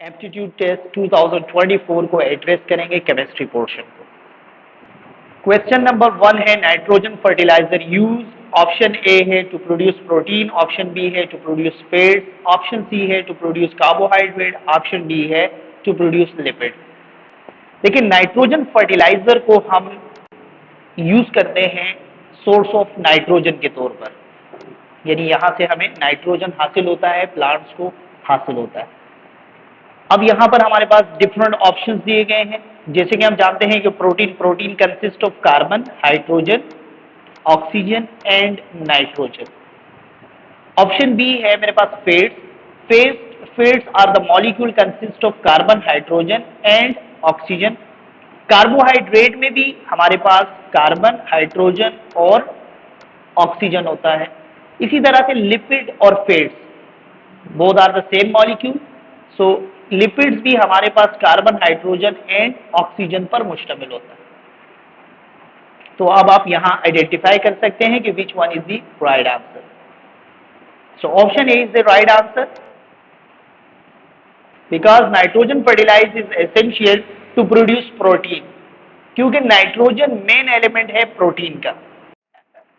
Aptitude test 2024 को address करेंगे chemistry portion को। क्वेश्चन नंबर 1 है nitrogen fertilizer use. Option A है to produce protein, option B है to produce fat, option C है to produce carbohydrate, option D है to produce lipid. लेकिन nitrogen fertilizer को हम यूज करते हैं सोर्स ऑफ नाइट्रोजन के तौर पर, यानी यहां से हमें नाइट्रोजन हासिल होता है, प्लांट्स को हासिल होता है। अब यहाँ पर हमारे पास डिफरेंट ऑप्शंस दिए गए हैं। जैसे कि हम जानते हैं कि protein consist of carbon, hydrogen, oxygen and nitrogen. Option B है मेरे पास fats are the molecule consist of carbon, hydrogen and oxygen. Carbohydrate में भी हमारे पास कार्बन, हाइड्रोजन और ऑक्सीजन होता है। इसी तरह से लिपिड और fats both are the same molecule, so lipids भी हमारे पास कार्बन, हाइड्रोजन एंड ऑक्सीजन पर मुश्तमिल होता है। तो अब आप यहां आइडेंटिफाई कर सकते हैं कि which one is the right answer. So option A is the right answer because nitrogen fertilize is essential to produce protein, क्योंकि नाइट्रोजन मेन एलिमेंट है प्रोटीन का।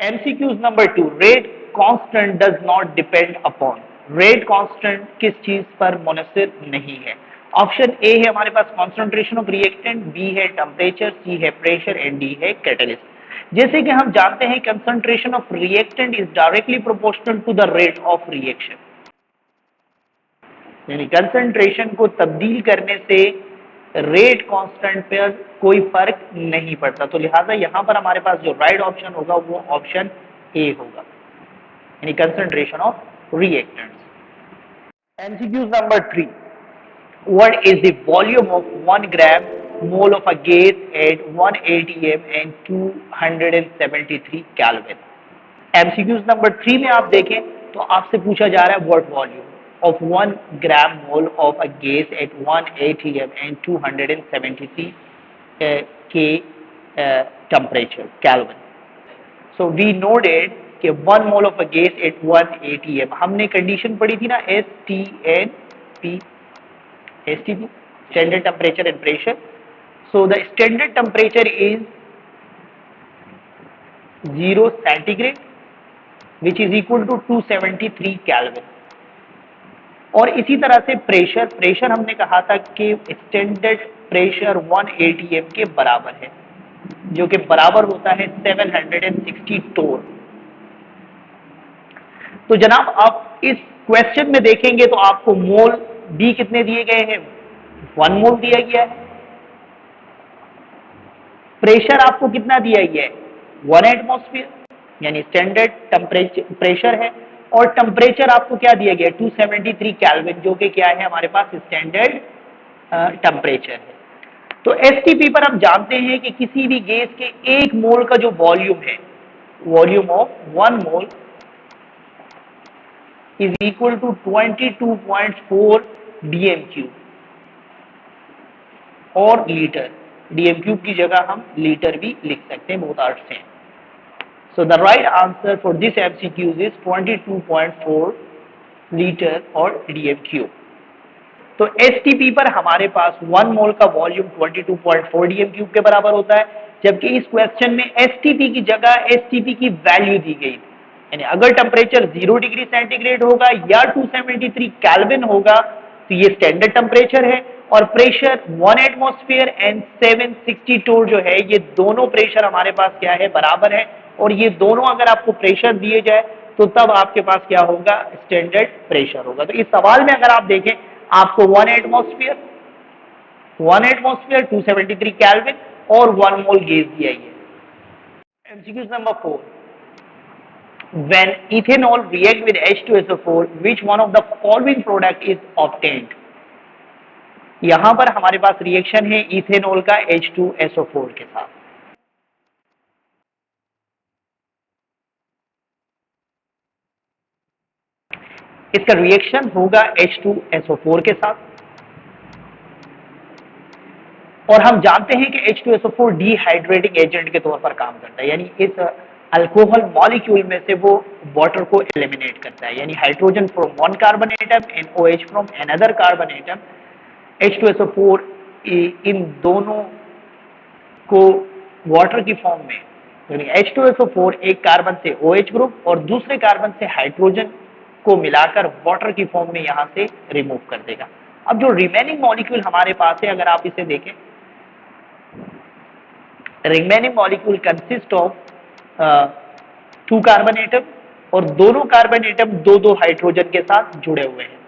MCQs number 2, rate constant does not depend upon. Rate constant किस चीज पर मुनसिर नहीं है। Option A है हमारे पास कॉन्सेंट्रेशन ऑफ रिएक्टेंट, बी है टेम्परेचर, सी है प्रेशर एंड डी है कैटलिस्ट। जैसे कि हम जानते हैं concentration of reactant is directly proportional to the rate of reaction, यानी कंसंट्रेशन को तब्दील करने से रेट कांस्टेंट पर कोई फर्क नहीं पड़ता। तो लिहाजा यहां पर हमारे पास जो राइट ऑप्शन होगा वो ऑप्शन ए होगा, यानी concentration of reactants. MCQs number 3, what is the volume of 1 gram mole of a gas at 1 atm and 273 Kelvin। MCQs number 3 में आप देखें तो आपसे पूछा जा रहा है what volume of 1 gram mole of a gas at 1 atm and 273 K temperature Kelvin। So we noted कि 1 mole of a gas at 1 atm, हमने कंडीशन पढ़ी थी ना STP, standard temperature and pressure। So the standard temperature is 0 centigrade which is equal to 273 Kelvin। और इसी तरह से pressure हमने कहा था कि स्टैंडर्ड प्रेशर 1 atm के बराबर है, जो कि बराबर होता है 760 टोर। तो जनाब आप इस क्वेश्चन में देखेंगे तो आपको मोल भी कितने दिए गए हैं, 1 मोल दिया गया है। प्रेशर आपको कितना दिया गया है, 1 एटमॉस्फेयर, यानी स्टैंडर्ड टेम्परेचर प्रेशर है। और टेम्परेचर आपको क्या दिया गया है, 273 केल्विन, जो कि क्या है हमारे पास स्टैंडर्ड टेम्परेचर है। तो एसटीपी पर हम जानते हैं कि किसी भी गैस के 1 मोल का जो वॉल्यूम है, volume of 1 mole is equal to 22.4 DM cube और लीटर। डीएम क्यूब की जगह हम लीटर भी लिख सकते हैं, बहुत आर्ट से। So the right answer for this MCQ is 22.4 litre और डीएम क्यूब। तो एसटीपी पर हमारे पास 1 मोल का वॉल्यूम 22.4 डीएम क्यूब के बराबर होता है, जबकि इस क्वेश्चन में एसटीपी की जगह एसटीपी की वैल्यू दी गई, यानी अगर टेम्परेचर 0 डिग्री सेंटीग्रेड होगा या 273 केल्विन होगा तो ये स्टैंडर्ड टेम्परेचर है, और प्रेशर 1 एटमॉस्फेयर एंड 760 टोर जो है, ये दोनों प्रेशर हमारे पास क्या है, बराबर है। और ये दोनों अगर आपको प्रेशर दिए जाए तो तब आपके पास क्या होगा, स्टैंडर्ड प्रेशर होगा। तो इस सवाल में अगर आप देखें आपको 1 एटमॉस्फेयर 273 केल्विन और 1 मोल गैस दिया है। MCQ number 4, when ethanol react with H2SO4 which one of the following product is obtained। यहां पर हमारे पास रिएक्शन है इथेनॉल का H2SO4 के साथ। इसका रिएक्शन होगा H2SO4 के साथ, और हम जानते हैं कि H2SO4 डिहाइड्रेटिंग एजेंट के तौर पर काम करता है, यानी इस अल्कोहल मॉलिक्यूल में से वो वाटर को एलिमिनेट करता है, यानी hydrogen from one carbon atom and OH from another carbon atom H2SO4 इन दोनों को वाटर की फॉर्म में, यानी H2SO4 एक कार्बन से OH ग्रुप और दूसरे कार्बन से हाइड्रोजन को मिलाकर वाटर की फॉर्म में यहां से रिमूव कर देगा। अब जो रिमेनिंग मॉलिक्यूल हमारे पास है, अगर आप इसे देखें, remaining molecule consist of 2 carbon atom और दोनों कार्बन एटम दो दो हाइड्रोजन के साथ जुड़े हुए हैं।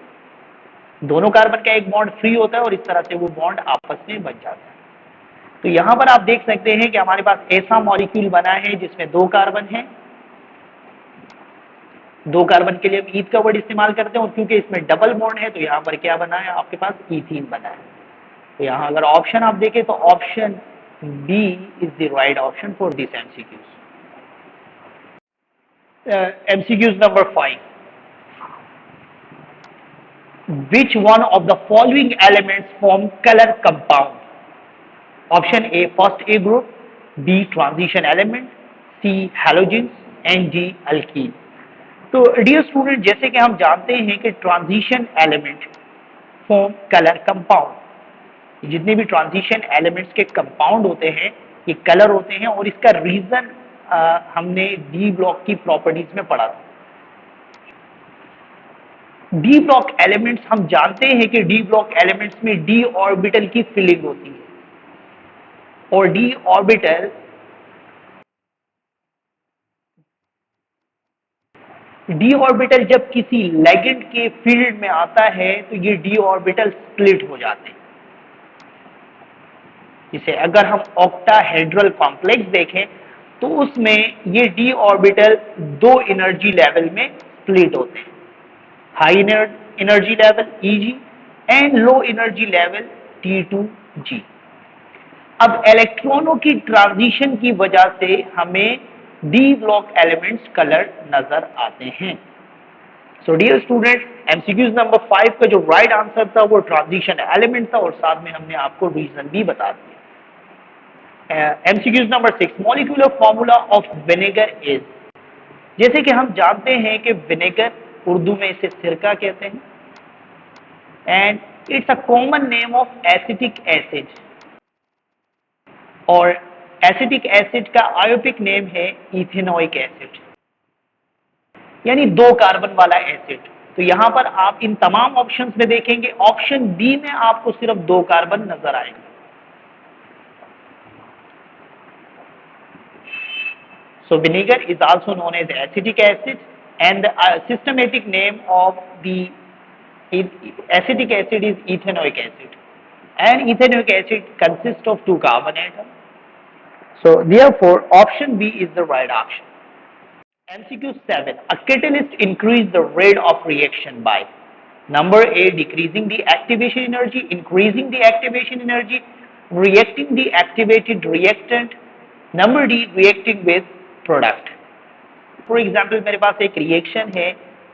दोनों कार्बन का एक बॉन्ड फ्री होता है और इस तरह से वो बॉन्ड आपस में बन जाता है। तो यहां पर आप देख सकते हैं कि हमारे पास ऐसा मॉलिक्यूल बना है जिसमें 2 कार्बन है। 2 कार्बन के लिए हम ईथ का वर्ड इस्तेमाल करते हैं और क्योंकि इसमें डबल बॉन्ड है तो यहां पर क्या बना है, आपके पास ईथीन बना है। तो यहां अगर ऑप्शन आप देखें तो option B is the right option for this MCQs. MCQs number 5, which one of the following elements form color compound? Option A first A group, B transition element, C halogens and D alkene। तो dear student, जैसे कि हम जानते हैं कि transition element form colour compound. जितने भी transition elements के कंपाउंड होते हैं ये कलर होते हैं और इसका रीजन हमने डी ब्लॉक की प्रॉपर्टीज में पढ़ा था। डी ब्लॉक एलिमेंट्स, हम जानते हैं कि डी ब्लॉक एलिमेंट्स में डी ऑर्बिटल की फिलिंग होती है और डी ऑर्बिटल जब किसी लिगेंड के फील्ड में आता है तो ये डी ऑर्बिटल स्प्लिट हो जाते हैं। जिसे अगर हम ऑक्टाहेड्रल कॉम्प्लेक्स देखें तो उसमें ये डी ऑर्बिटल 2 एनर्जी लेवल में स्प्लिट होते हैं, high energy level Eg and low energy level T2G। अब इलेक्ट्रॉनों की ट्रांजिशन की वजह से हमें डी ब्लॉक एलिमेंट्स कलर नजर आते हैं। So dear student, MCQs number 5 का जो राइट आंसर था वो ट्रांजिशन एलिमेंट था और साथ में हमने आपको रीजन भी बता दिया। MCQs number 6, molecular formula of vinegar is. जैसे कि हम जानते हैं कि विनेगर, उर्दू में इसे सिरका कहते हैं, and it's a common name of acetic acid, और एसिटिक एसिड का आयोपिक नेम है इथेनोइक एसिड, यानी 2 कार्बन वाला एसिड। तो यहां पर आप इन तमाम ऑप्शंस में देखेंगे, ऑप्शन बी में आपको सिर्फ 2 कार्बन नजर आएंगे। So vinegar is also known as acetic acid and the systematic name of the acetic acid is ethanoic acid, and ethanoic acid consists of 2 carbon atoms. So therefore option B is the right option. MCQ 7, a catalyst increase the rate of reaction by number A decreasing the activation energy, increasing the activation energy, reacting the activated reactant, number D reacting with product. For example मेरे पास एक reaction है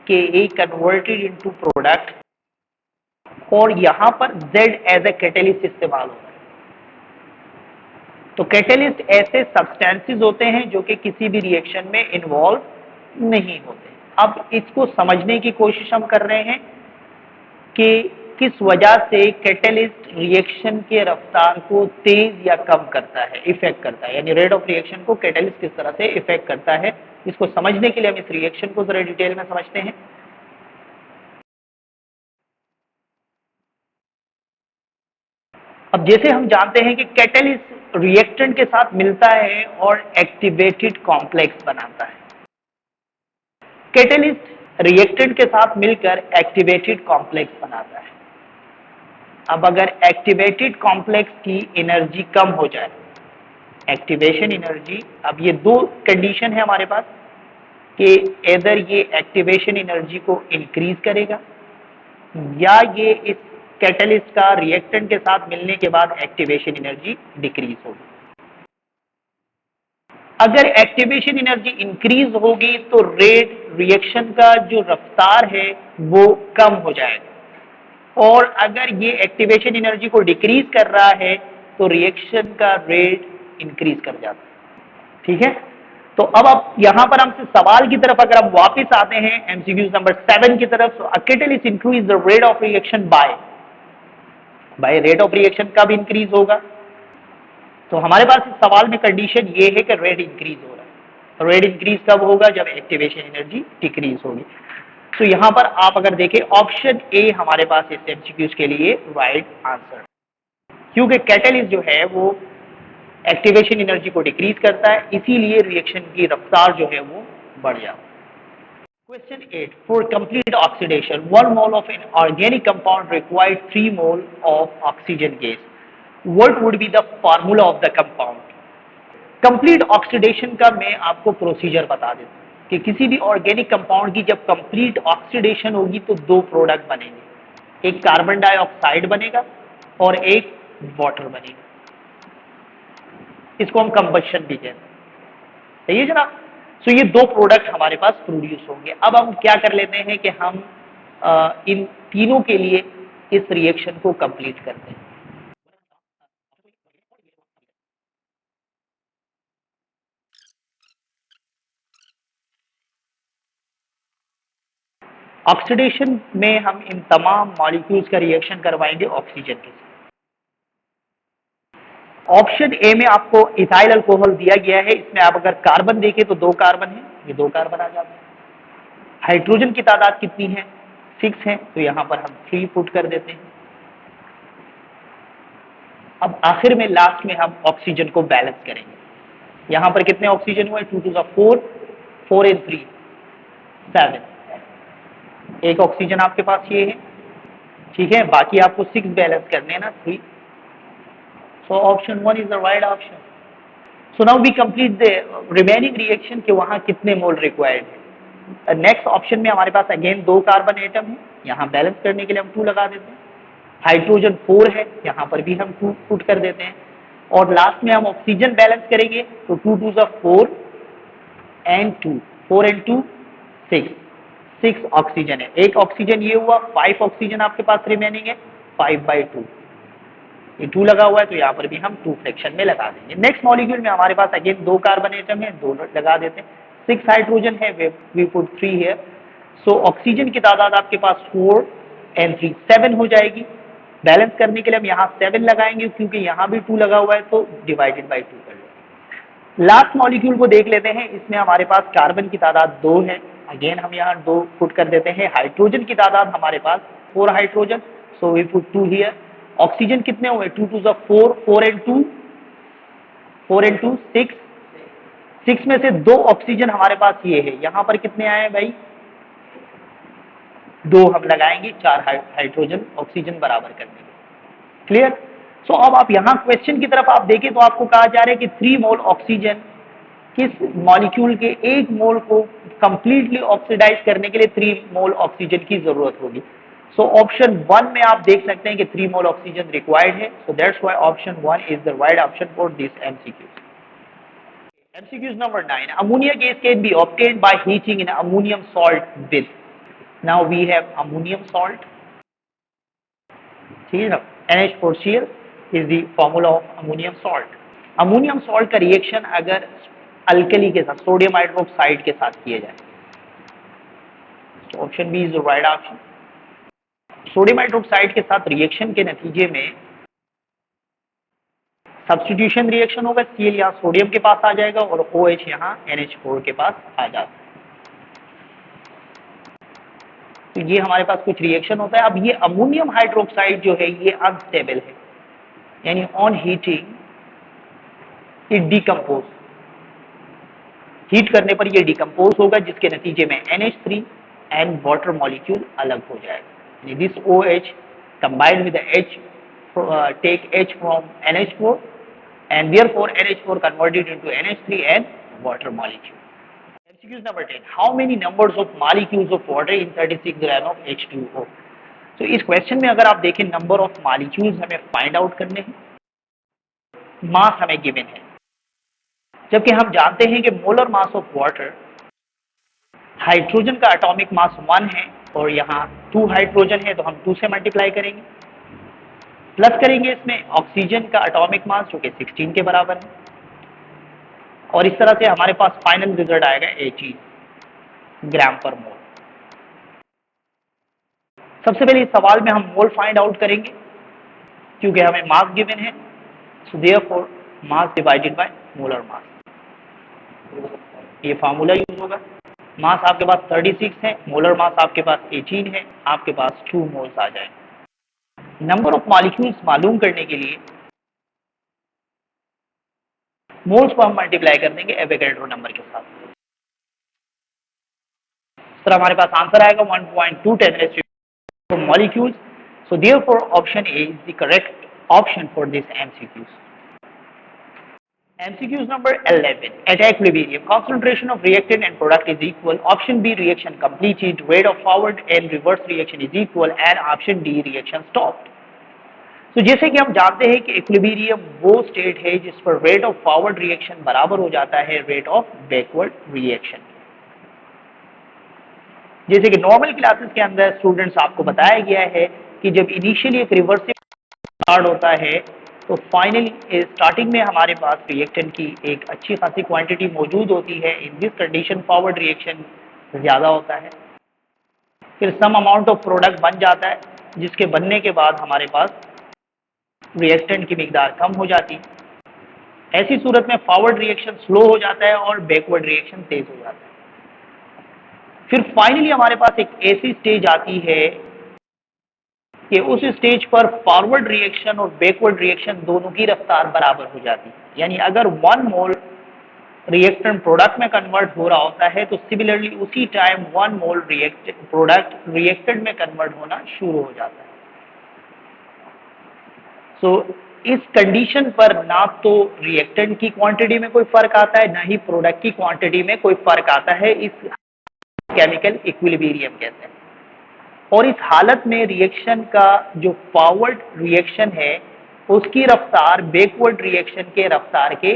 कि ए converted into product और यहां पर Z as a catalyst इस्तेमाल होता है। तो कैटेलिस्ट ऐसे सब्सटेंसेस होते हैं जो कि किसी भी रिएक्शन में इन्वॉल्व नहीं होते। अब इसको समझने की कोशिश हम कर रहे हैं कि किस वजह से कैटेलिस्ट रिएक्शन के रफ्तार को तेज या कम करता है, इफेक्ट करता है, यानी रेट ऑफ रिएक्शन को कैटेलिस्ट किस तरह से इफेक्ट करता है। इसको समझने के लिए हम इस रिएक्शन को जरा डिटेल में समझते हैं। अब जैसे हम जानते हैं कि कैटेलिस्ट रिएक्टेंट के साथ मिलता है और एक्टिवेटेड कॉम्प्लेक्स बनाता है। कैटेलिस्ट रिएक्टेंट के साथ मिलकर एक्टिवेटेड कॉम्प्लेक्स बनाता है। अब अगर एक्टिवेटेड कॉम्प्लेक्स की एनर्जी कम हो जाए, एक्टिवेशन एनर्जी, अब ये 2 कंडीशन है हमारे पास कि इधर ये एक्टिवेशन एनर्जी को इंक्रीज करेगा या ये इस कैटलिस्ट का रिएक्टेंट के साथ मिलने के बाद एक्टिवेशन एनर्जी डिक्रीज होगी। अगर एक्टिवेशन एनर्जी इंक्रीज होगी तो रेट रिएक्शन का जो रफ्तार है वो कम हो जाएगा, और अगर ये एक्टिवेशन एनर्जी को डिक्रीज कर रहा है तो रिएक्शन का रेट इंक्रीज कर जाता है। ठीक है, तो अब आप यहां पर हमसे सवाल की तरफ अगर हम वापस आते हैं एमसीक्यू नंबर 7 की तरफ, तो catalyst increase the rate of reaction by, भाई रेट ऑफ रिएक्शन कब इंक्रीज होगा? तो हमारे पास इस सवाल में कंडीशन ये है कि रेट इंक्रीज हो रहा है। तो रेट इंक्रीज कब होगा? जब एक्टिवेशन एनर्जी डिक्रीज होगी। तो यहाँ पर आप अगर देखें ऑप्शन ए हमारे पास इस एमसीक्यूज के लिए राइट आंसर, क्योंकि कैटलिस्ट जो है वो एक्टिवेशन एनर्जी को डिक्रीज करता है, इसीलिए रिएक्शन की रफ्तार जो है वो बढ़ जाती है। Question 8. For complete oxidation, 1 mole of an organic compound required 3 mole of oxygen gas. What would be the formula of the compound? Complete oxidation का मैं आपको प्रोसीजर बता देता हूँ कि किसी भी ऑर्गेनिक कंपाउंड की जब कंप्लीट ऑक्सीडेशन होगी तो दो प्रोडक्ट बनेंगे, एक कार्बन डाइऑक्साइड बनेगा और एक वाटर बनेगा। इसको हम कंबशन भी कहते हैं, सही है जनाब। सो ये दो प्रोडक्ट हमारे पास प्रोड्यूस होंगे। अब हम क्या कर लेते हैं कि हम इन तीनों के लिए इस रिएक्शन को कंप्लीट करते हैं। ऑक्सीडेशन में हम इन तमाम मॉलिक्यूल्स का रिएक्शन करवाएंगे ऑक्सीजन के साथ। ऑप्शन ए में आपको इथाइल अल्कोहल दिया गया है, इसमें आप अगर कार्बन देखें तो 2 कार्बन है, ये 2 कार्बन आ जाते हैं। हाइड्रोजन की तादाद कितनी है? 6 है, तो यहां पर हम 3 पुट कर देते हैं। अब आखिर में लास्ट में हम ऑक्सीजन को बैलेंस करेंगे। यहां पर कितने ऑक्सीजन हुए? 2 to the 4, 4 and 3 7। एक ऑक्सीजन आपके पास ये है, ठीक है, बाकी आपको 6 बैलेंस करने हैं ना, 3। So option 1 is the right option. So now we complete the remaining reaction कि वहां कितने मोल रिक्वायर्ड है। नेक्स्ट ऑप्शन में हमारे पास अगेन 2 कार्बन एटम है, यहाँ बैलेंस करने के लिए हम 2 लगा देते हैं। हाइड्रोजन 4 है, यहाँ पर भी हम 2 पुट कर देते हैं। और लास्ट में हम ऑक्सीजन बैलेंस करेंगे तो 2 to the 4 and 2, 4 and 2 6, 6 oxygen है। एक ऑक्सीजन ये हुआ, 5 ऑक्सीजन आपके पास रिमेनिंग है, 5/2। ये 2 लगा हुआ है तो यहाँ पर भी हम 2 फ्रैक्शन में लगा देंगे। नेक्स्ट मॉलिक्यूल में हमारे पास अगेन 2 कार्बन एटम है, 2 लगा देते हैं। 6 हाइड्रोजन है, we put 3 here. So oxygen की तादाद आपके पास 4 and 3 7 हो जाएगी। बैलेंस करने के लिए हम यहाँ 7 लगाएंगे, क्योंकि यहाँ भी 2 लगा हुआ है तो डिवाइडेड बाई 2 कर लेंगे। लास्ट मॉलिक्यूल को देख लेते हैं, इसमें हमारे पास कार्बन की तादाद 2 है, अगेन हम यहाँ 2 पुट कर देते हैं। हाइड्रोजन की तादाद हमारे पास 4 hydrogen, so we put 2 here. Oxygen कितने हुए? 2 to the 4, 4 and 2, 4 and 2 6, 6 में से 2 ऑक्सीजन हमारे पास ये है, यहाँ पर कितने आए भाई? 2 हम लगाएंगे, 4 हाइड्रोजन ऑक्सीजन बराबर करने के। क्लियर? सो अब आप यहाँ क्वेश्चन की तरफ आप देखें तो आपको कहा जा रहा है कि 3 मोल ऑक्सीजन किस मॉलिक्यूल के 1 मोल को कंप्लीटली ऑक्सीडाइज करने के लिए 3 मोल ऑक्सीजन की जरूरत होगी। सो ऑप्शन 1 में आप देख सकते हैं कि 3 मोल ऑक्सीजन रिक्वायर्ड है। So that's why option 1 is the right option for this MCQ. MCQs number 9. Ammonia gas can be obtained by heating in ammonium salt with. Now we have ammonium salt. ठीक है ना? NH4Cl is the formula of ammonium salt. Ammonium salt का reaction अगर alkali के साथ, sodium hydroxide के साथ किया जाए तो option B is the right option. Sodium hydroxide के साथ रिएक्शन के नतीजे में सब्स्टिट्यूशन रिएक्शन होगा, Cl यहाँ सोडियम के पास आ जाएगा और OH यहाँ NH4 के पास आ जाता है। तो ये हमारे पास कुछ रिएक्शन होता है। अब ये अमोनियम हाइड्रोक्साइड जो है ये अनस्टेबल है, यानी on heating it decompose, heat करने पर ये डिकम्पोज होगा, जिसके नतीजे में NH3 एंड वाटर मॉलिक्यूल अलग हो जाएगा। This OH combined with the H take H from NH4 and therefore NH4 converted into NH3 and water molecule. MCQ number 10. How many numbers of molecules of water in 36 gram of H2O? तो इस question में अगर आप देखें number of molecules हमें find out करने हैं, मास हमें गिवन है, जबकि हम जानते हैं कि molar mass of water, hydrogen का एटॉमिक मास 1 है और यहाँ 2 हाइड्रोजन है तो हम 2 से मल्टीप्लाई करेंगे, प्लस करेंगे इसमें ऑक्सीजन का एटॉमिक मास जो कि 16 के बराबर है, और इस तरह से हमारे पास फाइनल रिजल्ट आएगा 18 ग्राम पर मोल। सबसे पहले इस सवाल में हम मोल फाइंड आउट करेंगे। क्योंकि हमें मास गिवन है, so therefore mass divided by molar mass, ये फार्मूला यूज होगा। मास आपके पास 36 है, मोलर मास आपके पास 18 है, आपके पास 2 मोल्स आ जाए। नंबर ऑफ मॉलिक्यूल्स मालूम करने के लिए मोल्स को हम मल्टीप्लाई कर देंगे एवोगैड्रो नंबर के साथ। सर हमारे पास आंसर आएगा 1.2 10 molecules. So therefore option A is the correct option for this MCQs. MCQs number 11. At equilibrium, concentration of reactant and product is equal. Option B, reaction completed. Rate of forward and reverse reaction is equal. And option D, reaction stopped. तो जैसे कि हम जानते हैं कि equilibrium वो state है जिस पर रेट ऑफ फॉरवर्ड रिएक्शन बराबर हो जाता है रेट ऑफ बैकवर्ड रिएक्शन। जैसे कि नॉर्मल क्लासेस के अंदर स्टूडेंट्स आपको बताया गया है कि जब इनिशियली एक रिवर्सिबल स्टार्ट होता है तो फाइनली स्टार्टिंग में हमारे पास रिएक्टेंट की एक अच्छी खासी क्वांटिटी मौजूद होती है। In this condition forward reaction ज़्यादा होता है, फिर सम अमाउंट ऑफ प्रोडक्ट बन जाता है, जिसके बनने के बाद हमारे पास रिएक्टेंट की मिकदार कम हो जाती है। ऐसी सूरत में फॉरवर्ड रिएक्शन स्लो हो जाता है और बैकवर्ड रिएक्शन तेज हो जाता है। फिर फाइनली हमारे पास एक ऐसी स्टेज आती है कि उस स्टेज पर फॉरवर्ड रिएक्शन और बैकवर्ड रिएक्शन दोनों की रफ्तार बराबर हो जाती है। यानी अगर 1 मोल रिएक्टेंट प्रोडक्ट में कन्वर्ट हो रहा होता है तो सिमिलरली उसी टाइम 1 मोल प्रोडक्ट रिएक्टेंट में कन्वर्ट होना शुरू हो जाता है। सो इस कंडीशन पर ना तो रिएक्टेंट की क्वांटिटी में कोई फर्क आता है, ना ही प्रोडक्ट की क्वांटिटी में कोई फर्क आता है। इस केमिकल इक्विलिब्रियम कहते हैं। और इस हालत में रिएक्शन का जो फॉरवर्ड रिएक्शन है उसकी रफ्तार बैकवर्ड रिएक्शन के रफ्तार के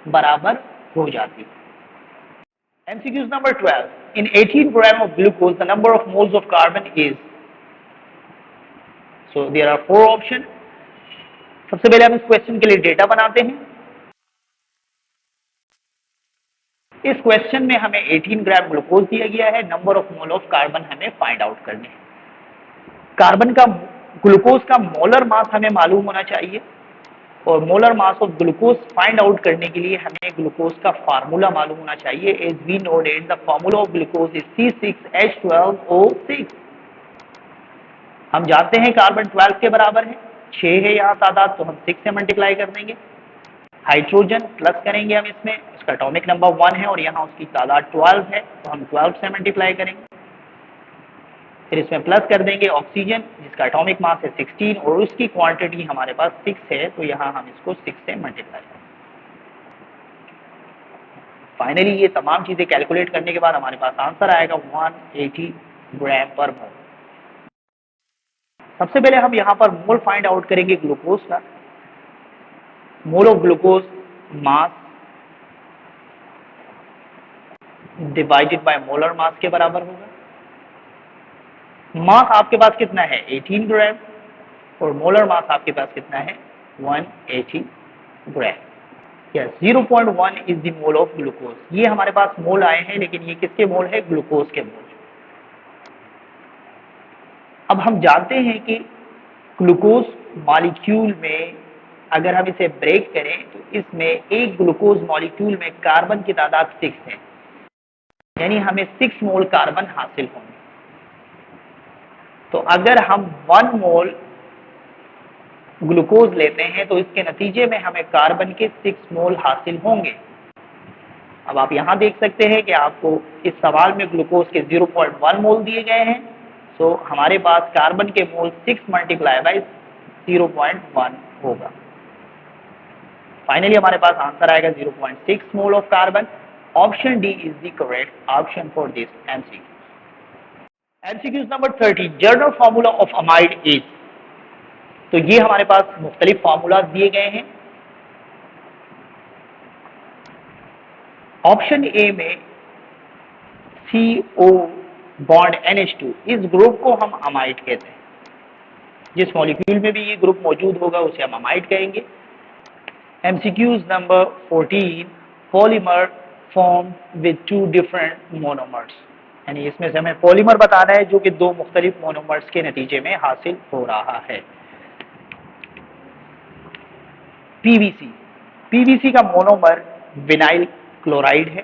बराबर हो जाती है। MCQs number 12. In 18 gram of glucose, the number of moles of carbon is. So there are 4 options. सबसे पहले हम इस क्वेश्चन के लिए डेटा बनाते हैं। इस क्वेश्चन में हमें 18 ग्राम ग्लूकोज दिया गया है, number of mole of carbon हमें फाइंड आउट करने हैं। कार्बन का ग्लूकोज का मोलर मास हमें मालूम होना चाहिए और molar mass of glucose find out करने के लिए हमें ग्लूकोज का फार्मूला मालूम होना चाहिए। As we know that the formula of glucose is C6H12O6। हम जानते हैं कार्बन 12 के बराबर है, 6 है यहाँ तादाद तो हम 6 से मल्टीप्लाई कर देंगे। हाइड्रोजन प्लस करेंगे हम इसमें, इसका एटॉमिक नंबर 1 है और यहाँ उसकी तादाद 12 है तो हम 12 से मल्टीप्लाई करेंगे। फिर इसमें प्लस कर देंगे ऑक्सीजन जिसका एटॉमिक मास है 16 और उसकी क्वांटिटी हमारे पास 6 है तो यहाँ हम इसको 6 से मल्टीप्लाई करेंगे। फाइनली ये तमाम चीज़ें कैलकुलेट करने के बाद हमारे पास आंसर आएगा 180 ग्राम पर मोल। सबसे पहले हम यहाँ पर मोल फाइंड आउट करेंगे ग्लूकोज का। मोल of glucose mass divided by molar mass के बराबर होगा। मास आपके पास कितना है 18 ग्राम और मोलर मास आपके पास कितना है 180 gram. Yes 0.1 is the mole of glucose. ये हमारे पास मोल आए हैं लेकिन ये किसके मोल है, ग्लूकोज के मोल। अब हम जानते हैं कि ग्लूकोज मॉलिक्यूल में अगर हम इसे ब्रेक करें तो इसमें एक ग्लूकोज मॉलिक्यूल में कार्बन की तादाद 6 है, यानी हमें 6 मोल कार्बन हासिल होंगे। तो अगर हम 1 मोल ग्लूकोज लेते हैं तो इसके नतीजे में हमें कार्बन के 6 मोल हासिल होंगे। अब आप यहाँ देख सकते हैं कि आपको इस सवाल में ग्लूकोज के 0.1 मोल दिए गए हैं, तो हमारे पास कार्बन के मोल 6 मल्टीप्लाई बाई 0.1 होगा। फाइनली हमारे पास आंसर आएगा 0.6 mole of carbon. Option D is the correct option for this MCQ। MCQs number 30, general formula of amide is. तो ये हमारे पास मुख्तलिफ फार्मूला दिए गए हैं। ऑप्शन ए में CO बॉन्ड NH2, इस ग्रुप को हम अमाइड कहते हैं। जिस मॉलिक्यूल में भी ये ग्रुप मौजूद होगा उसे हम अमाइड कहेंगे। MCQs number 14, polymer form with 2 different monomers. यानी इसमें से हमें पॉलीमर बताना है जो कि 2 मुख्तलिफ मोनोमर्स के नतीजे में हासिल हो रहा है। पीवीसी, पीवीसी का मोनोमर विनाइल क्लोराइड है,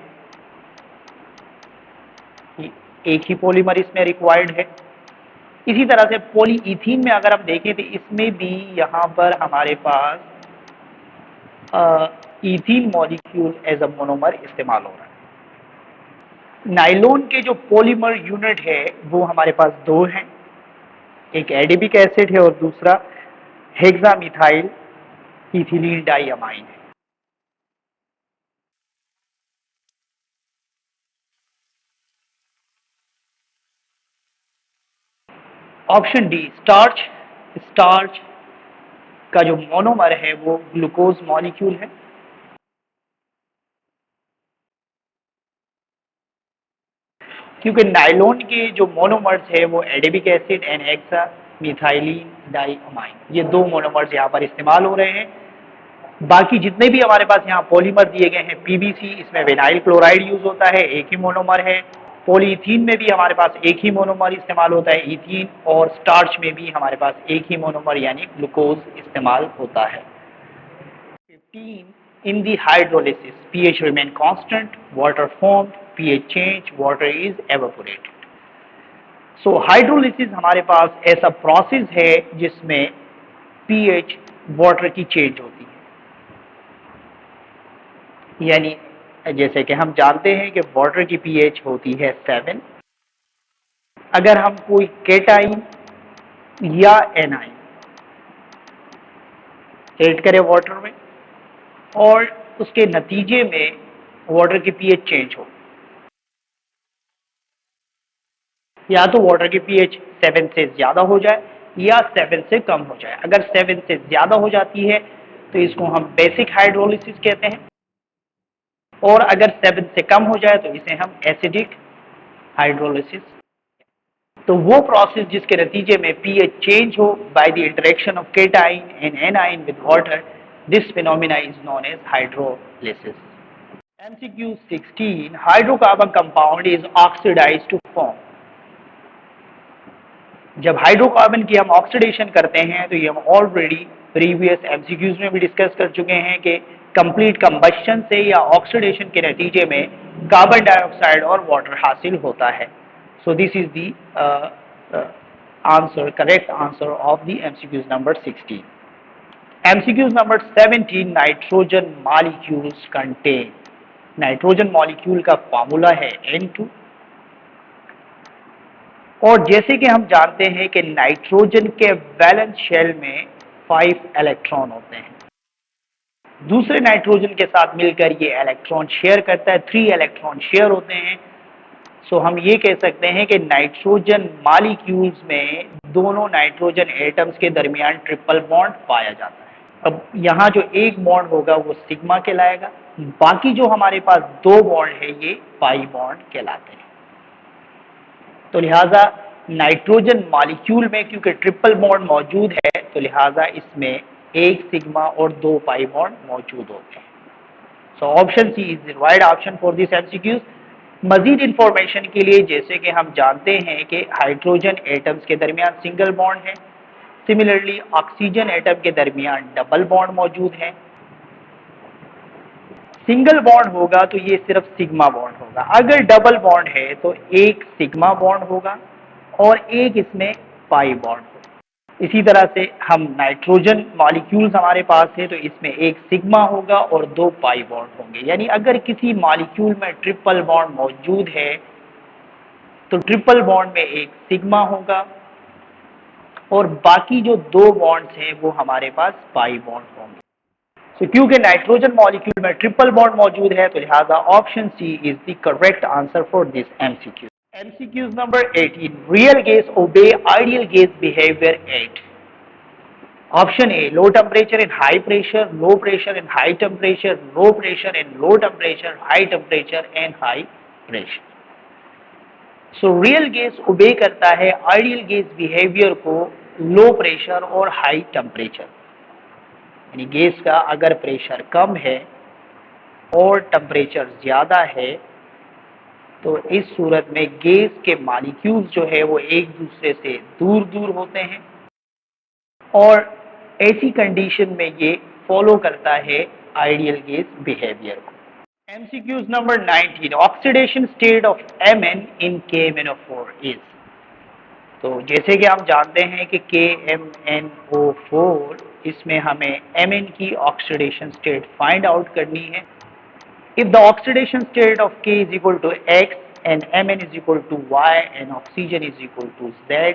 एक ही पॉलीमर इसमें रिक्वायर्ड है। इसी तरह से पॉलीइथीन में अगर हम देखें तो इसमें भी यहाँ पर हमारे पास ethene molecule as a monomer इस्तेमाल हो रहा है। नाइलॉन के जो पॉलीमर यूनिट है वो हमारे पास दो हैं, एक एडिपिक एसिड है और दूसरा हेक्सामिथाइल इथिलीन डाइअमाइन है। ऑप्शन डी स्टार्च, स्टार्च का जो मोनोमर है वो ग्लूकोज मॉलिक्यूल है। क्योंकि नाइलॉन के जो मोनोमर्स है वो adipic acid and hexa methylene diamine, ये दो मोनोमर्स यहाँ पर इस्तेमाल हो रहे हैं। बाकी जितने भी हमारे पास यहाँ पॉलीमर दिए गए हैं पीवीसी, इसमें विनाइल क्लोराइड यूज होता है, एक ही मोनोमर है। पॉलीथीन में भी हमारे पास एक ही मोनोमर इस्तेमाल होता है इथीन, और स्टार्च में भी हमारे पास एक ही मोनोमर यानी ग्लूकोज इस्तेमाल होता है। 15 in the hydrolysis pH remain constant, water formed, pH change, water is evaporated. So hydrolysis हमारे पास ऐसा प्रोसेस है जिसमें pH वाटर की चेंज होती है, यानी जैसे कि हम जानते हैं कि वाटर की pH होती है 7। अगर हम कोई केटाइन या एनाइन ऐड करें वाटर में और उसके नतीजे में वाटर की pH चेंज हो, या तो वाटर की pH 7 से ज़्यादा हो जाए या 7 से कम हो जाए। अगर 7 से ज़्यादा हो जाती है तो इसको हम बेसिक हाइड्रोलिसिस कहते हैं, और अगर 7 से कम हो जाए तो इसे हम एसिडिक हाइड्रोलिसिस। तो वो प्रोसेस जिसके नतीजे में pH चेंज हो by the interaction of cation and anion with water, this phenomena is known as hydrolysis. MCQ 16 hydrocarbon compound is oxidised to form. जब हाइड्रोकार्बन की हम ऑक्सीडेशन करते हैं तो ये हम ऑलरेडी प्रीवियस एमसीक्यूज में भी डिस्कस कर चुके हैं कि कंप्लीट कंबशन से या ऑक्सीडेशन के नतीजे में कार्बन डाइऑक्साइड और वाटर हासिल होता है। So this is the answer, correct answer of the MCQs number 16। MCQs number 17 nitrogen molecules contain. Nitrogen molecule का फार्मूला है N2, और जैसे कि हम जानते हैं कि नाइट्रोजन के वैलेंस शेल में 5 इलेक्ट्रॉन होते हैं, दूसरे नाइट्रोजन के साथ मिलकर ये इलेक्ट्रॉन शेयर करता है, 3 इलेक्ट्रॉन शेयर होते हैं। सो हम ये कह सकते हैं कि नाइट्रोजन मॉलिक्यूल्स में दोनों नाइट्रोजन एटम्स के दरमियान ट्रिपल बॉन्ड पाया जाता है। अब यहाँ जो एक बॉन्ड होगा वो सिग्मा कहलाएगा, बाकी जो हमारे पास दो बॉन्ड है ये पाई बॉन्ड कहलाते हैं। तो लिहाजा नाइट्रोजन मॉलिक्यूल में क्योंकि ट्रिपल बॉन्ड मौजूद है तो लिहाजा इसमें एक सिग्मा और दो पाई बॉन्ड मौजूद होते हैं। So option C is the right option for this MCQs. मजीद इंफॉर्मेशन के लिए, जैसे कि हम जानते हैं कि हाइड्रोजन एटम्स के दरमियान सिंगल बॉन्ड है, सिमिलरली ऑक्सीजन एटम के दरमियान डबल बॉन्ड मौजूद है। सिंगल बॉन्ड होगा तो ये सिर्फ सिग्मा बॉन्ड होगा, अगर डबल बॉन्ड है तो एक सिग्मा बॉन्ड होगा और एक इसमें पाई बॉन्ड होगा। इसी तरह से हम नाइट्रोजन मॉलिक्यूल्स हमारे पास है तो इसमें एक सिग्मा होगा और दो पाई बॉन्ड होंगे, यानी अगर किसी मॉलिक्यूल में ट्रिपल बॉन्ड मौजूद है तो ट्रिपल बॉन्ड में एक सिग्मा होगा और बाकी जो दो बॉन्ड्स हैं वो हमारे पास पाई बॉन्ड होंगे। तो क्योंकि नाइट्रोजन मॉलिक्यूल में ट्रिपल बॉन्ड मौजूद है तो लिहाजा option C is the correct answer for this MCQ. MCQs number 18, real gas obey ideal gas behaviour at. Option A, low temperature in high pressure, low pressure in high temperature, low pressure in low temperature, high temperature and high pressure. So real gas obey करता है ideal gas behaviour को low pressure और high temperature, यानी gas का अगर pressure कम है और temperature ज़्यादा है तो इस सूरत में गैस के मॉलिक्यूल्स जो है वो एक दूसरे से दूर दूर होते हैं और ऐसी कंडीशन में ये फॉलो करता है आइडियल गैस बिहेवियर को। MCQs number 19, oxidation state of Mn in KMnO4 is. तो जैसे कि हम जानते हैं कि KMnO4, इसमें हमें Mn की ऑक्सीडेशन स्टेट फाइंड आउट करनी है। If the oxidation state of K is equal to X and Mn is equal to Y and oxygen is equal to Z,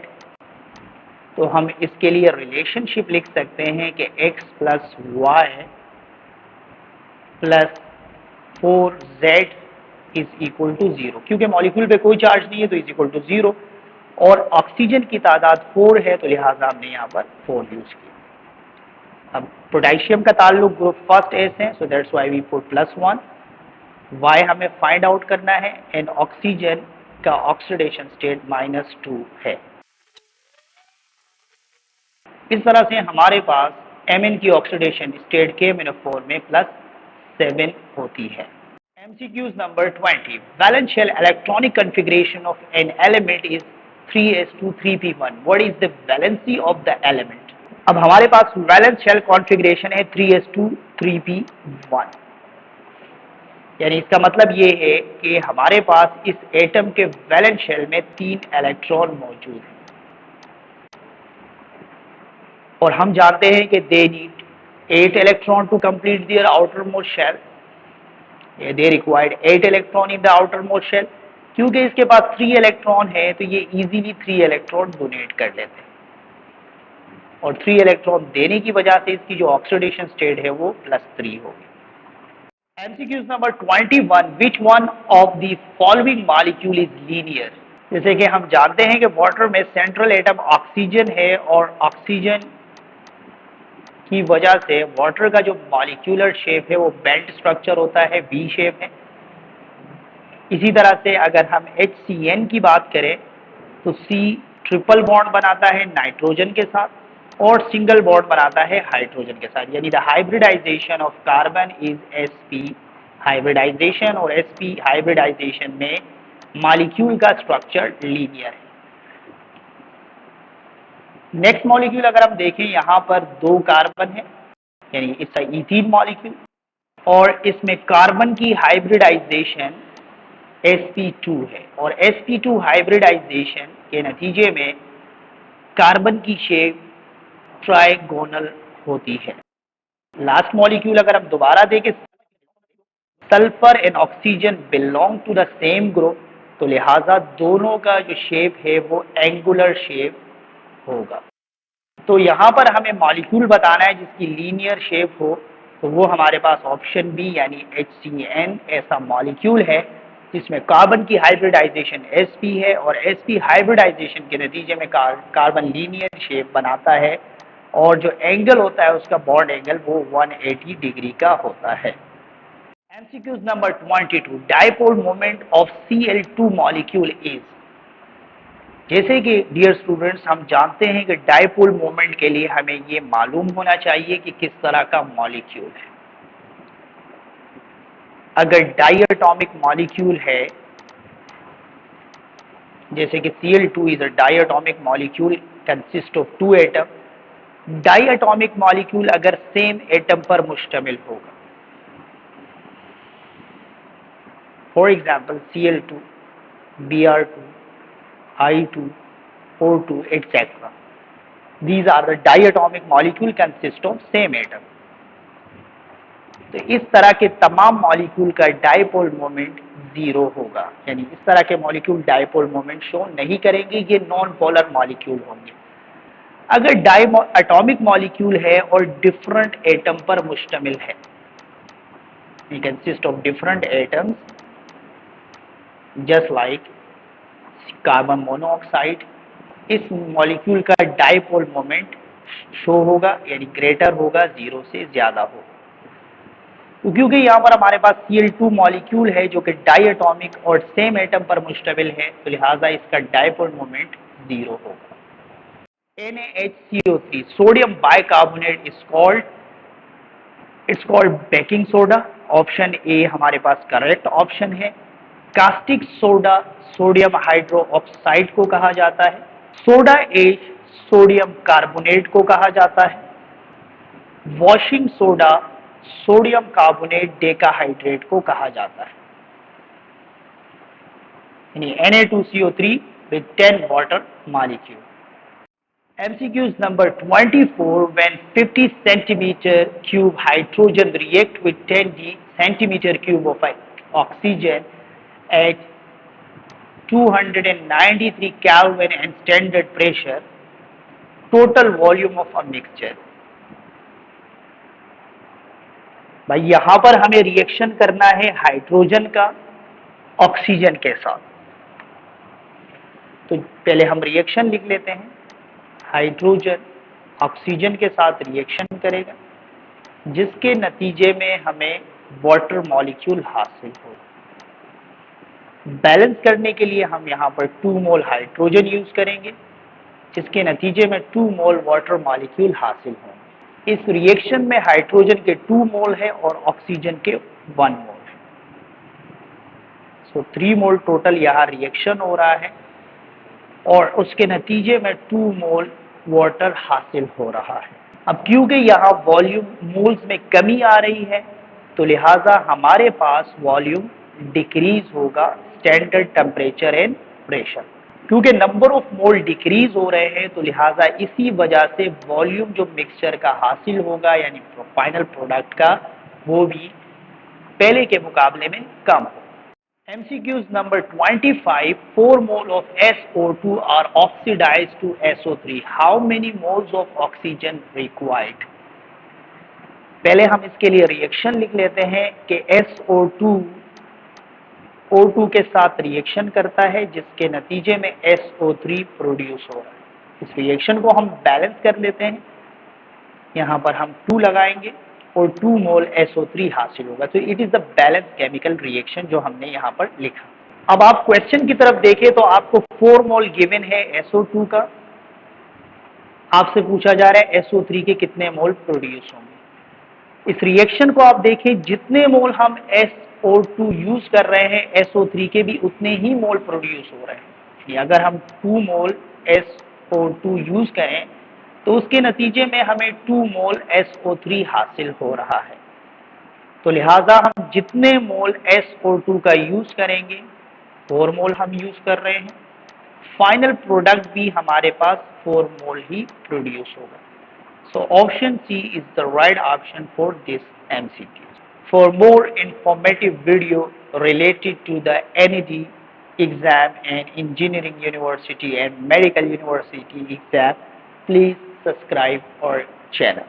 तो हम इसके लिए रिलेशनशिप लिख सकते हैं कि X plus Y plus 4Z is equal to 0, क्योंकि molecule पे कोई चार्ज नहीं है तो इज इक्वल टू 0, और ऑक्सीजन की तादाद 4 है तो लिहाजा हमने यहाँ पर 4 यूज किया। अब पोटेशियम का ताल्लुक ग्रुप फर्स्ट एस है, so that's why we put +1। Y हमें फाइंड आउट करना है एंड ऑक्सीजन का ऑक्सीडेशन स्टेट -2 है। इस तरह से हमारे पास Mn की ऑक्सीडेशन स्टेट KMnO4 में +7 होती है। MCQs number 20, valence shell electronic configuration of an element is 3s2 3p1, what is the valency of the element. अब हमारे पास वैलेंस शेल कॉन्फ़िगरेशन है 3s2 3p1, यानी इसका मतलब ये है कि हमारे पास इस एटम के वैलेंस शेल में 3 इलेक्ट्रॉन मौजूद हैं, और हम जानते हैं कि they need 8 electron to complete their outer most shell. They required 8 electron in the outer most shell. क्योंकि इसके पास 3 इलेक्ट्रॉन है तो ये इजीली 3 इलेक्ट्रॉन डोनेट कर लेते हैं, और 3 इलेक्ट्रॉन देने की वजह से इसकी जो ऑक्सीडेशन स्टेट है वो +3 होगी। MCQs number 21, which one of the following molecule is linear. जैसे कि हम जानते हैं कि वाटर में सेंट्रल एटम ऑक्सीजन है, और ऑक्सीजन की वजह से वाटर का जो मॉलिक्यूलर शेप है वो बेल्ट स्ट्रक्चर होता है, वी शेप है। इसी तरह से अगर हम HCN की बात करें तो C ट्रिपल बॉन्ड बनाता है नाइट्रोजन के साथ, और सिंगल बॉन्ड बनाता है हाइड्रोजन के साथ, यानी the hybridization of carbon is sp hybridization, और sp हाइब्रिडाइजेशन में मॉलिक्यूल का स्ट्रक्चर लीनियर है। नेक्स्ट मॉलिक्यूल अगर हम देखें, यहाँ पर 2 कार्बन है, यानी इसका इथीन मॉलिक्यूल, और इसमें कार्बन की हाइब्रिडाइजेशन sp2 है, और sp2 हाइब्रिडाइजेशन के नतीजे में कार्बन की शेप ट्राइगोनल होती है। लास्ट मॉलिक्यूल अगर हम दोबारा देखें, sulphur and oxygen belong to the same group, तो लिहाजा दोनों का जो शेप है वो एंगुलर शेप होगा। तो यहाँ पर हमें मॉलिक्यूल बताना है जिसकी लीनियर शेप हो, तो वो हमारे पास ऑप्शन बी यानी HCN ऐसा मॉलिक्यूल है जिसमें कार्बन की हाइब्रिडाइजेशन sp है, और sp हाइब्रिडाइजेशन के नतीजे में कार्बन लीनियर शेप बनाता है, और जो एंगल होता है उसका बॉन्ड एंगल वो 180 डिग्री का होता है। MCQs number 22, dipole moment of Cl2 molecule is. जैसे कि डियर स्टूडेंट्स, हम जानते हैं कि डाइपोल मोमेंट के लिए हमें ये मालूम होना चाहिए कि किस तरह का मॉलिक्यूल है। अगर डायटोमिक मॉलिक्यूल है, जैसे कि Cl2 is a diatomic molecule consist of 2 atom. Diatomic molecule अगर सेम एटम पर मुश्तमिल होगा, for example Cl2, Br2, I2, O2, etc. These are the diatomic molecule consist of same atom. तो इस तरह के तमाम मॉलिक्यूल का डाइपोल मोमेंट 0 होगा, यानी इस तरह के मॉलिक्यूल डाइपोल मोमेंट शो नहीं करेंगे, ये नॉन पोलर मॉलिक्यूल होंगे। अगर एटॉमिक मॉलिक्यूल है और डिफरेंट एटम पर मुश्तमिल है, it consists of different atoms just like carbon monoxide, इस मॉलिक्यूल का डाइपोल मोमेंट शो होगा, यानी ग्रेटर होगा, 0 से ज्यादा होगा। तो क्योंकि यहाँ पर हमारे पास Cl2 मॉलिक्यूल है जो कि डायटोमिक और सेम एटम पर मुश्तमिल है, तो लिहाजा इसका डाइपोल मोमेंट 0 होगा। NaHCO3 sodium bicarbonate it's called baking soda. Option A हमारे पास करेक्ट ऑप्शन है। कास्टिक सोडा सोडियम हाइड्रोक्साइड को कहा जाता है। सोडा एश सोडियम कार्बोनेट को कहा जाता है। Washing soda sodium carbonate decahydrate को कहा जाता है, यानी Na2CO3 with 10 water molecule. MCQs number 24. When 50 centimeter cube hydrogen react with 10 centimeter cube of oxygen at 293 Kelvin and standard pressure, total volume of a mixture. भाई यहां पर हमें reaction करना है हाइड्रोजन का ऑक्सीजन के साथ, तो पहले हम रिएक्शन लिख लेते हैं। हाइड्रोजन ऑक्सीजन के साथ रिएक्शन करेगा, जिसके नतीजे में हमें वाटर मॉलिक्यूल हासिल हो। बैलेंस करने के लिए हम यहाँ पर 2 मोल हाइड्रोजन यूज करेंगे, जिसके नतीजे में 2 मोल वाटर मॉलिक्यूल हासिल होंगे। इस रिएक्शन में हाइड्रोजन के 2 मोल है और ऑक्सीजन के 1 मोल है। सो 3 मोल टोटल यहाँ रिएक्शन हो रहा है और उसके नतीजे में 2 मोल वाटर हासिल हो रहा है। अब क्योंकि यहाँ वॉल्यूम मोल्स में कमी आ रही है, तो लिहाजा हमारे पास वॉल्यूम डिक्रीज होगा स्टैंडर्ड टेम्परेचर एंड प्रेशर। क्योंकि नंबर ऑफ मोल डिक्रीज हो रहे हैं, तो लिहाजा इसी वजह से वॉल्यूम जो मिक्सचर का हासिल होगा यानी फाइनल प्रोडक्ट का, वो भी पहले के मुकाबले में कम हो। MCQs number 25. 4 mole of SO2 are oxidized to SO3. How many moles of oxygen required? पहले हम इसके लिए रिएक्शन लिख लेते हैं कि SO2 O2 के साथ रिएक्शन करता है, जिसके नतीजे में SO3 प्रोड्यूस हो रहा है। इस रिएक्शन को हम बैलेंस कर लेते हैं, यहाँ पर हम 2 लगाएंगे और 2 मोल SO3 हासिल होगा। तो it is the balance chemical reaction जो हमने यहाँ पर लिखा। अब आप क्वेश्चन की तरफ देखें तो आपको 4 मोल गिवन है SO2 का, आपसे पूछा जा रहा है SO3 के कितने मोल प्रोड्यूस होंगे। इस रिएक्शन को आप देखें, जितने मोल हम SO2 यूज कर रहे हैं SO3 के भी उतने ही मोल प्रोड्यूस हो रहे हैं। अगर हम 2 मोल SO2 यूज करें तो उसके नतीजे में हमें 2 मोल SO3 हासिल हो रहा है। तो लिहाजा हम जितने मोल SO2 का यूज करेंगे 4 मोल हम यूज कर रहे हैं, फाइनल प्रोडक्ट भी हमारे पास 4 मोल ही प्रोड्यूस होगा। So option C is the right option for this MCQ. For more informative video related to the NED exam and engineering university and medical university exam, please subscribe our channel.